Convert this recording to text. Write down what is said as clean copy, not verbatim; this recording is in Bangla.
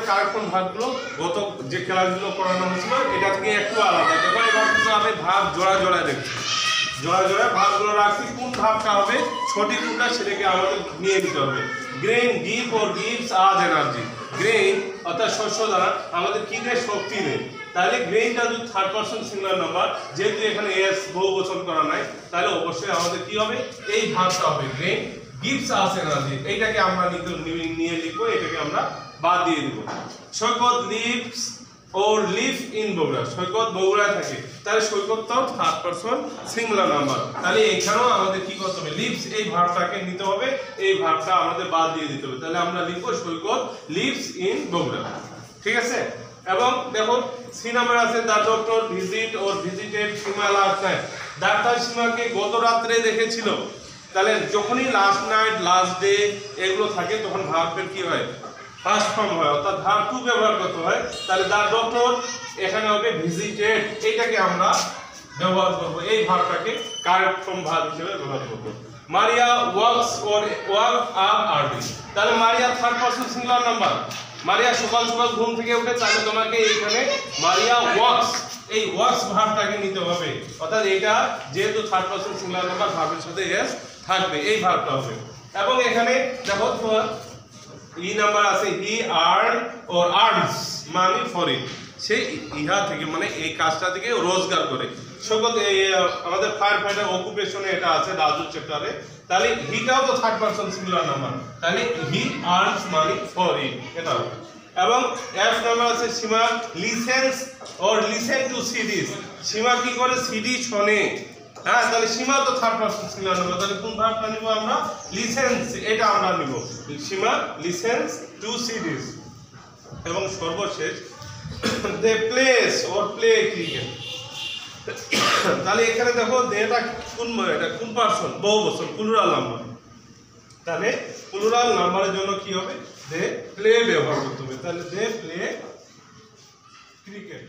কারেক্ট ভাগগুলো গত যে ক্লাসগুলো করানো হয়েছিল এটা থেকে একটু আলাদা। দেখো এবার কিন্তু আমি ভাগ জোড়া জোড়া দেখছি, জোড়া জোড়া ভাগগুলো রাখছি। কোন ভাগটা হবে সঠিক কোনটা সেটাকে আমাদের নিয়ে নিতে হবে। গ্রেন গিভ অর গিভস আজ এনার্জি। গ্রেন অর্থাৎ শস্য দ্বারা আমাদের কি দেয়? শক্তি দেয়। তাহলে গ্রেনটা যদি থার্ড পারসন সিঙ্গুলার নাম্বার, যেহেতু এখানে এস বহুবচন করা নাই, তাহলে অবশ্যই আমাদের কি হবে? এই ভাগটা হবে গ্রেন গিভস আস এনার্জি। এইটাকে আমরা নিয়ে লিখবো, এটাকে আমরা বাদ দিয়ে দিব। Saikat lives or live in Bogura. Saikat বগুড়ায় থাকে, তাহলে সৈকতটাও থার্ড পারসন সিঙ্গুলার নাম্বার। তাহলে এখানেও আমাদের কি করতে হবে? লিভস এই ভার্বটাকে নিতে হবে, এই ভার্বটা আমাদের বাদ দিয়ে দিতে হবে। তাহলে আমরা লিখবো সৈকত লিভস ইন বগুড়া। ঠিক আছে? এবং দেখো সি নাম্বার আছে the doctor visit or visited Seema last night. ডাক্তার সীমাকে গত রাত্রে দেখেছিল। তাহলে যখনই লাস্ট নাইট, লাস্ট ডে এগুলো থাকে তখন ভার্বের কি হয়? ফার্স্ট ফর্ম হয়, অর্থাৎ ভার্ব টু ব্যবহার করতে হয়। তাহলে দ্য ডক্টর এখানে হবে ভিজিটেড, এইটাকে আমরা ব্যবহার করব, এই ভার্বটাকে কারেক্ট ফর্ম ভার্ব হিসেবে ব্যবহার করব। Maria works or work up early. তাহলে Maria third person singular number. Maria সকাল সকাল ঘুম থেকে উঠে, তাহলে তোমাকে এইখানে মারিয়া ওয়ার্কস, এই ওয়ার্কস ভার্বটাকে নিতে হবে। অর্থাৎ এটা যেহেতু থার্ড পারসন সিঙ্গুলার নাম্বার, ভার্বের সাথে এস থাকবে, এই ভার্বটা হবে। এবং এখানে দেখো তোমার ই নাম্বার আছে হি আর্ন অর আর্নস, মানে ফর ইট, সে ইহা থেকে মানে এই কাজটা থেকে রোজগার করে। সৈকত আমাদের ফায়ার ফাইটার অকুপেশনে এটা আছে রাজুর চ্যাপ্টারে। তাহলে হিটাও তো থার্ড পারসন সিঙ্গুলার নাম্বার, তাহলে হি আর্নস মানে ফর ইট, এটা হবে। এবং এফ নাম্বার আছে Seema listens or listen to CDs. Seema কি করে? সিডি শোনে। হ্যাঁ, তাহলে সীমা তো থার্ড পারসন সিঙ্গুলার নাম্বার, তাহলে কোন ভার্বটা নিব আমরা? লিসেন্স, এটা আমরা নিব। সীমা লিসেন্স টু সিডিজ। এবং সর্বশেষ they place or play cricket. তাহলে এখানে দেখো এটা কোন পারসন? বহুবচন, প্লুরাল নাম্বার। তাহলে প্লুরাল নাম্বারের জন্য কি হবে? দে প্লে ব্যবহার করতে হবে। তাহলে দে প্লে ক্রিকেট।